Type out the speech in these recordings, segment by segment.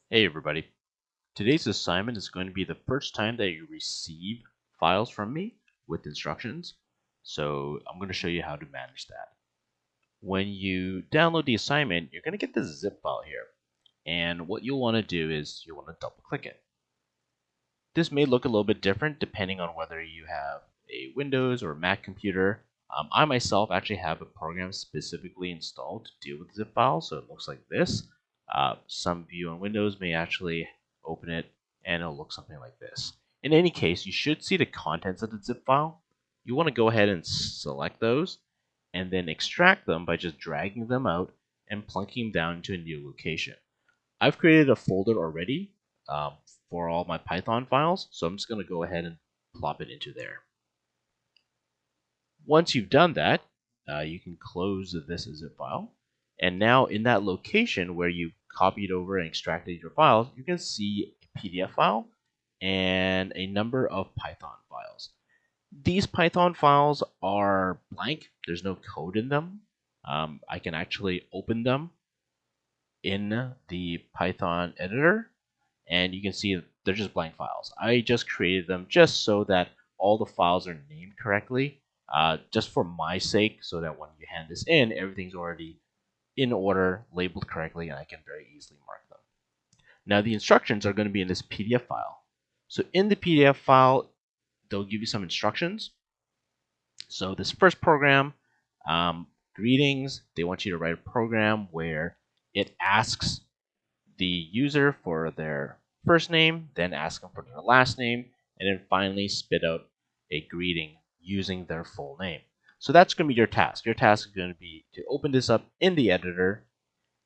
Hey everybody. Today's assignment is going to be the first time that you receive files from me with instructions. So I'm going to show you how to manage that. When you download the assignment, you're going to get this zip file here. And what you'll want to do is you'll want to double click it. This may look a little bit different depending on whether you have a Windows or Mac computer. I myself actually have a program specifically installed to deal with zip files, so it looks like this. Some of you on Windows may actually open it and it'll look something like this. In any case, you should see the contents of the zip file. You want to go ahead and select those and then extract them by just dragging them out and plunking them down into a new location. I've created a folder already um, for all my Python files, so I'm just going to go ahead and plop it into there. Once you've done that, you can close this zip file. And now in that location where you copied over and extracted your files, you can see a PDF file and a number of Python files. These Python files are blank. There's no code in them. I can actually open them in the Python editor, and you can see they're just blank files. I just created them just so that all the files are named correctly, just for my sake, so that when you hand this in, everything's already in order, labeled correctly, and I can very easily mark them. Now the instructions are going to be in this PDF file. So in the PDF file, they'll give you some instructions. So this first program, greetings, they want you to write a program where it asks the user for their first name, then ask them for their last name, and then finally spit out a greeting using their full name. So that's going to be your task. Your task is going to be to open this up in the editor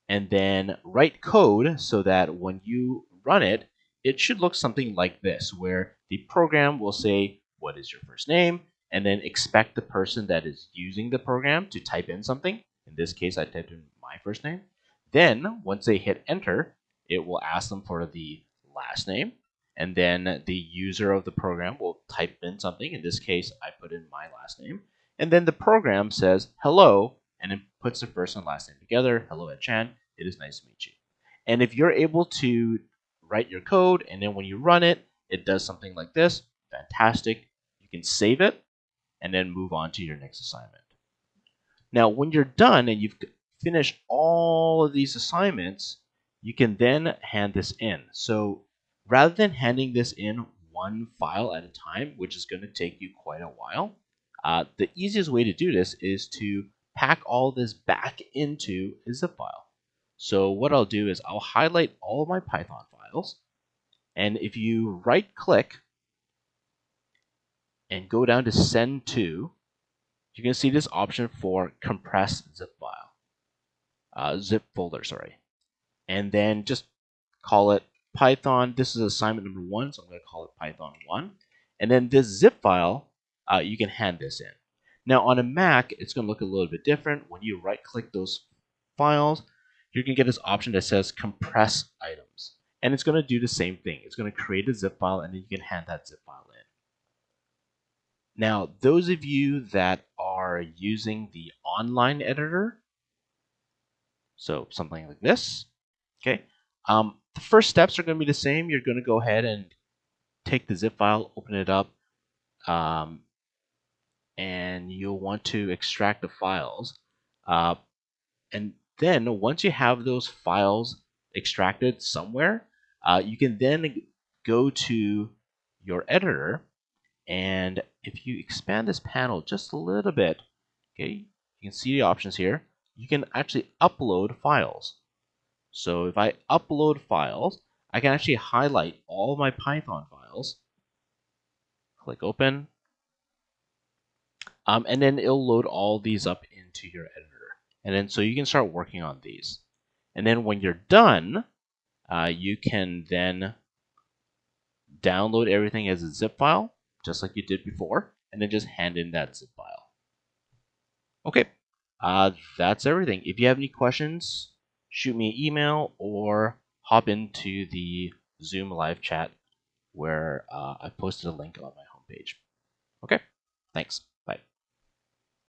and then write code so that when you run it, it should look something like this, where the program will say, what is your first name? And then expect the person that is using the program to type in something. In this case, I typed in my first name. Then once they hit enter, it will ask them for the last name. And then the user of the program will type in something. In this case, I put in my last name. And then the program says hello, and it puts the first and last name together. Hello, Ed Chan. It is nice to meet you. And if you're able to write your code, and then when you run it, it does something like this, fantastic. You can save it and then move on to your next assignment. Now, when you're done and you've finished all of these assignments, you can then hand this in. So rather than handing this in one file at a time, which is going to take you quite a while, the easiest way to do this is to pack all this back into a zip file. So what I'll do is I'll highlight all of my Python files, and if you right click and go down to send to, you can see this option for compressed zip file, zip folder, sorry. And then just call it Python. This is assignment number 1, so I'm going to call it Python 1. And then this zip file, you can hand this in. Now on a Mac, it's going to look a little bit different. When you right click those files, you can get this option that says compress items. And it's going to do the same thing. It's going to create a zip file, and then you can hand that zip file in. Now, those of you that are using the online editor, so something like this, okay, the first steps are going to be the same. You're going to go ahead and take the zip file, open it up, and you'll want to extract the files. And then once you have those files extracted somewhere, you can then go to your editor, and if you expand this panel just a little bit, okay, you can see the options here. You can actually upload files. So if I upload files, I can actually highlight all my Python files, click open, and then it'll load all these up into your editor. And then so you can start working on these. And then when you're done, you can then download everything as a zip file, just like you did before, and then just hand in that zip file. Okay, that's everything. If you have any questions, shoot me an email or hop into the Zoom live chat where I posted a link on my homepage. Okay, thanks.